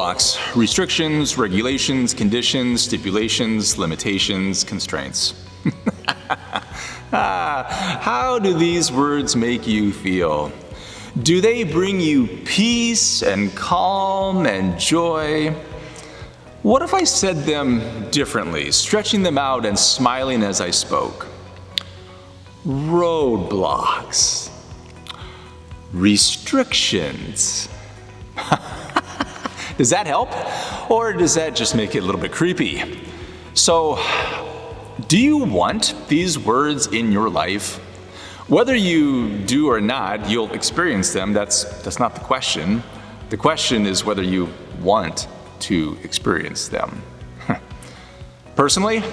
Roadblocks, restrictions, regulations, conditions, stipulations, limitations, constraints. How do these words make you feel? Do they bring you peace and calm and joy? What if I said them differently, stretching them out and smiling as I spoke? Roadblocks. Restrictions. Does that help? Or does that just make it a little bit creepy? So, do you want these words in your life? Whether you do or not, you'll experience them. That's not the question. The question is whether you want to experience them. Personally,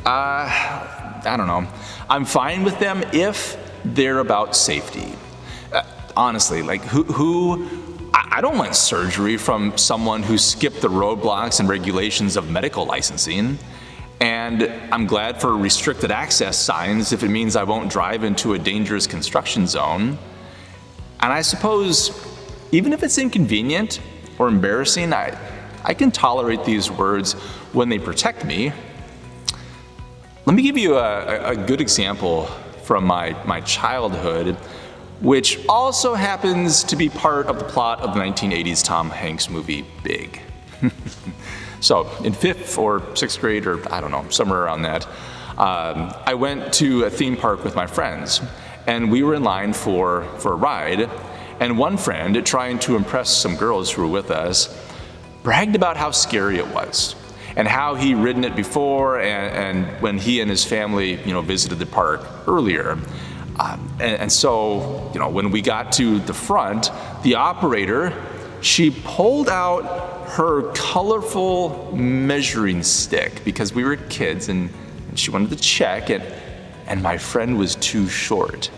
I don't know. I'm fine with them if they're about safety. Honestly, like I don't want surgery from someone who skipped the roadblocks and regulations of medical licensing. And I'm glad for restricted access signs if it means I won't drive into a dangerous construction zone. And I suppose even if it's inconvenient or embarrassing, I can tolerate these words when they protect me. Let me give you a good example from my childhood, which also happens to be part of the plot of the 1980s Tom Hanks movie, Big. So in 5th or 6th grade, or I don't know, somewhere around that, I went to a theme park with my friends, and we were in line for a ride, and one friend, trying to impress some girls who were with us, bragged about how scary it was, and how he'd ridden it before, and when he and his family, visited the park earlier. And so, when we got to the front, the operator, she pulled out her colorful measuring stick because we were kids and she wanted to check it, and my friend was too short.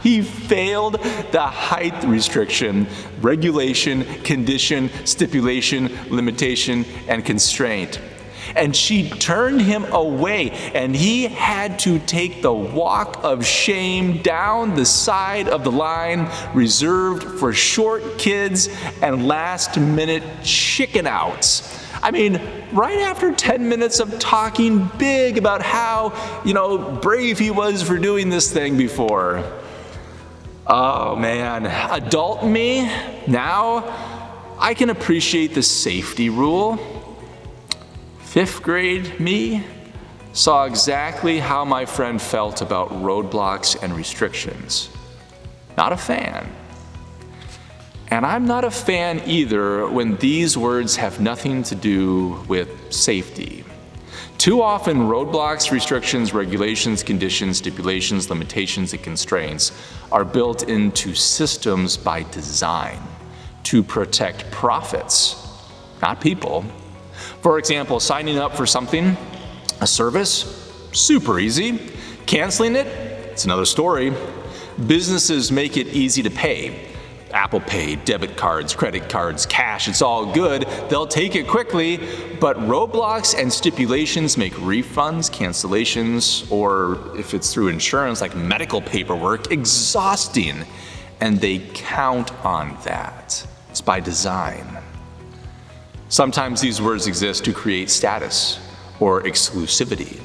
He failed the height restriction, regulation, condition, stipulation, limitation, and constraint. And she turned him away, and he had to take the walk of shame down the side of the line reserved for short kids and last-minute chicken outs. I mean, right after 10 minutes of talking big about how, brave he was for doing this thing before. Oh man, adult me, now I can appreciate the safety rule. 5th grade me saw exactly how my friend felt about roadblocks and restrictions. Not a fan. And I'm not a fan either when these words have nothing to do with safety. Too often, roadblocks, restrictions, regulations, conditions, stipulations, limitations, and constraints are built into systems by design to protect profits, not people. For example, signing up for something, a service, super easy. Canceling it, it's another story. Businesses make it easy to pay. Apple Pay, debit cards, credit cards, cash, it's all good. They'll take it quickly, but roadblocks and stipulations make refunds, cancellations, or if it's through insurance like medical paperwork, exhausting. And they count on that. It's by design. Sometimes these words exist to create status or exclusivity.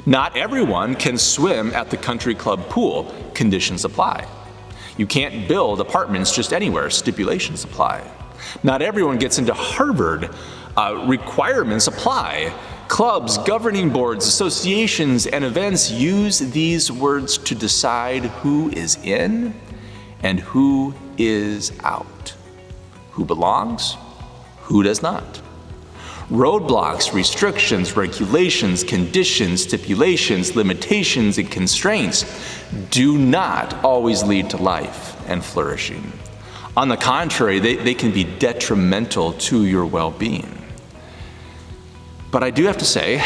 Not everyone can swim at the country club pool. Conditions apply. You can't build apartments just anywhere. Stipulations apply. Not everyone gets into Harvard. Requirements apply. Clubs, governing boards, associations, and events use these words to decide who is in and who is out. Who belongs? Who does not? Roadblocks, restrictions, regulations, conditions, stipulations, limitations, and constraints do not always lead to life and flourishing. On the contrary, they can be detrimental to your well-being. But I do have to say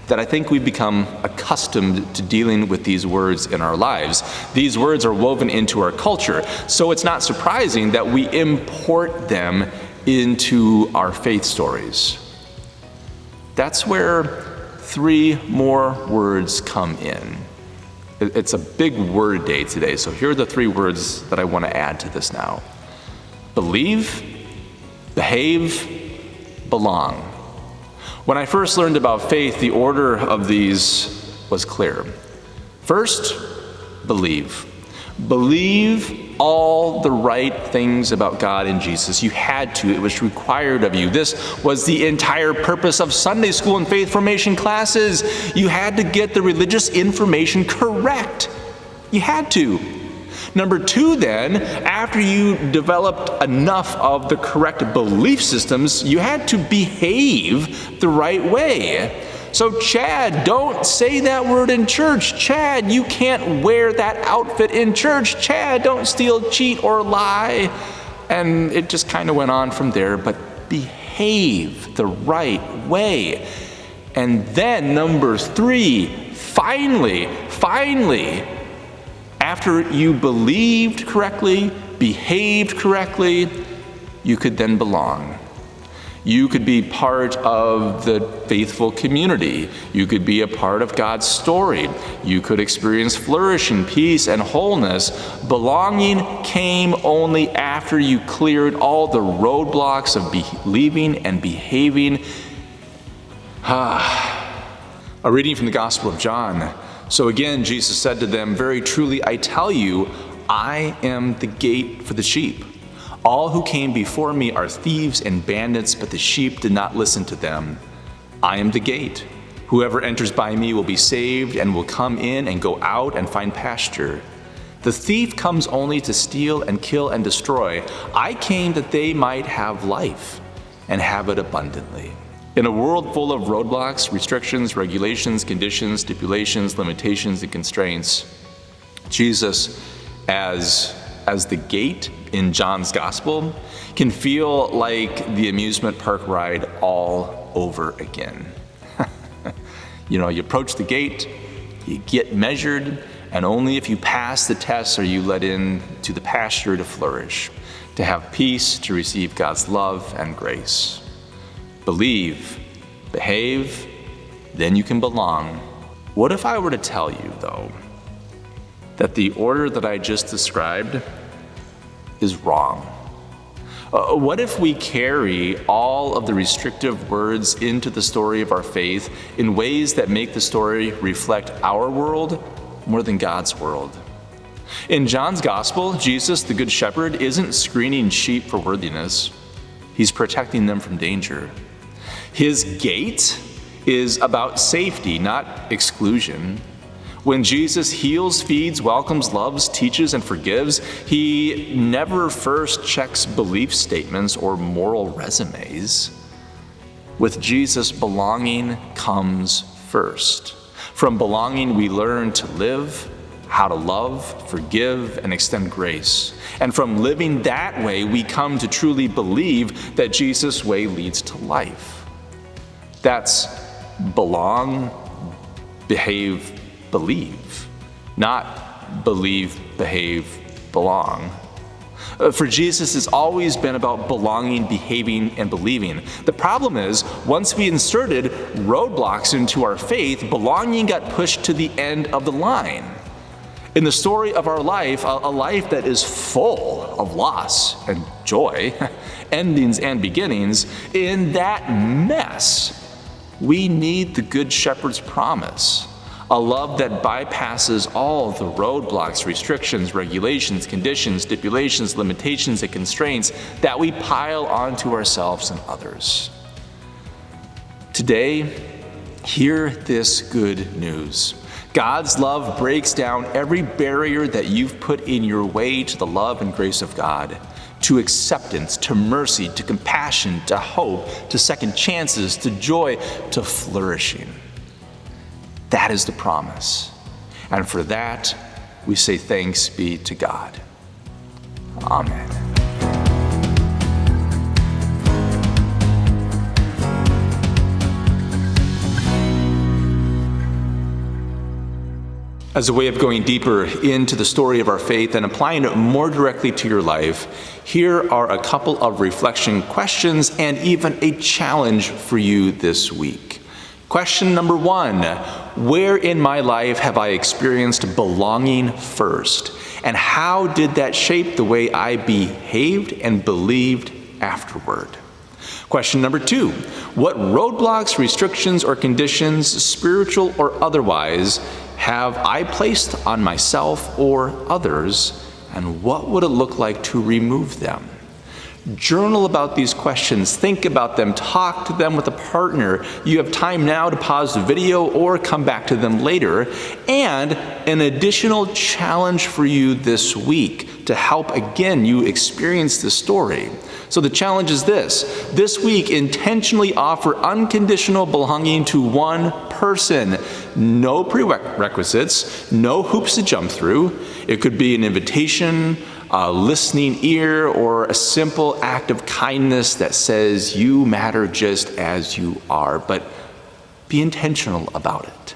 that I think we've become accustomed to dealing with these words in our lives. These words are woven into our culture, so it's not surprising that we import them into our faith stories. That's where 3 more words come in. It's a big word day today, so here are the 3 words that I want to add to this now. Believe, behave, belong. When I first learned about faith, the order of these was clear. First, believe. Believe all the right things about God and Jesus. You had to. It was required of you. This was the entire purpose of Sunday school and faith formation classes. You had to get the religious information correct. You had to. Number two, then, after you developed enough of the correct belief systems, you had to behave the right way. So, Chad, don't say that word in church. Chad, you can't wear that outfit in church. Chad, don't steal, cheat, or lie. And it just kind of went on from there, but behave the right way. And then, number three, finally, after you believed correctly, behaved correctly, you could then belong. You could be part of the faithful community. You could be a part of God's story. You could experience flourishing, peace, and wholeness. Belonging came only after you cleared all the roadblocks of believing and behaving. A reading from the Gospel of John. So again, Jesus said to them, "Very truly I tell you, I am the gate for the sheep. All who came before me are thieves and bandits, but the sheep did not listen to them. I am the gate. Whoever enters by me will be saved and will come in and go out and find pasture. The thief comes only to steal and kill and destroy. I came that they might have life and have it abundantly." In a world full of roadblocks, restrictions, regulations, conditions, stipulations, limitations, and constraints, Jesus, as the gate in John's Gospel, can feel like the amusement park ride all over again. You approach the gate, you get measured, and only if you pass the test are you let in to the pasture to flourish, to have peace, to receive God's love and grace. Believe, behave, then you can belong. What if I were to tell you, though, that the order that I just described is wrong? What if we carry all of the restrictive words into the story of our faith in ways that make the story reflect our world more than God's world? In John's Gospel, Jesus, the Good Shepherd, isn't screening sheep for worthiness. He's protecting them from danger. His gate is about safety, not exclusion. When Jesus heals, feeds, welcomes, loves, teaches, and forgives, he never first checks belief statements or moral resumes. With Jesus, belonging comes first. From belonging, we learn to live, how to love, forgive, and extend grace. And from living that way, we come to truly believe that Jesus' way leads to life. That's belong, behave, believe, not believe, behave, belong. For Jesus, it's always been about belonging, behaving, and believing. The problem is, once we inserted roadblocks into our faith, belonging got pushed to the end of the line. In the story of our life, a life that is full of loss and joy, endings and beginnings, in that mess, we need the Good Shepherd's promise, a love that bypasses all the roadblocks, restrictions, regulations, conditions, stipulations, limitations, and constraints that we pile onto ourselves and others. Today, hear this good news. God's love breaks down every barrier that you've put in your way to the love and grace of God, to acceptance, to mercy, to compassion, to hope, to second chances, to joy, to flourishing. That is the promise. And for that, we say thanks be to God. Amen. As a way of going deeper into the story of our faith and applying it more directly to your life, here are a couple of reflection questions and even a challenge for you this week. Question number 1, where in my life have I experienced belonging first? And how did that shape the way I behaved and believed afterward? Question number 2, what roadblocks, restrictions, or conditions, spiritual or otherwise, have I placed on myself or others, and what would it look like to remove them? Journal about these questions, think about them, talk to them with a partner. You have time now to pause the video or come back to them later. And an additional challenge for you this week to help, again, you experience the story. So the challenge is this. This week, intentionally offer unconditional belonging to one person. No prerequisites, no hoops to jump through. It could be an invitation, a listening ear, or a simple act of kindness that says you matter just as you are, but be intentional about it.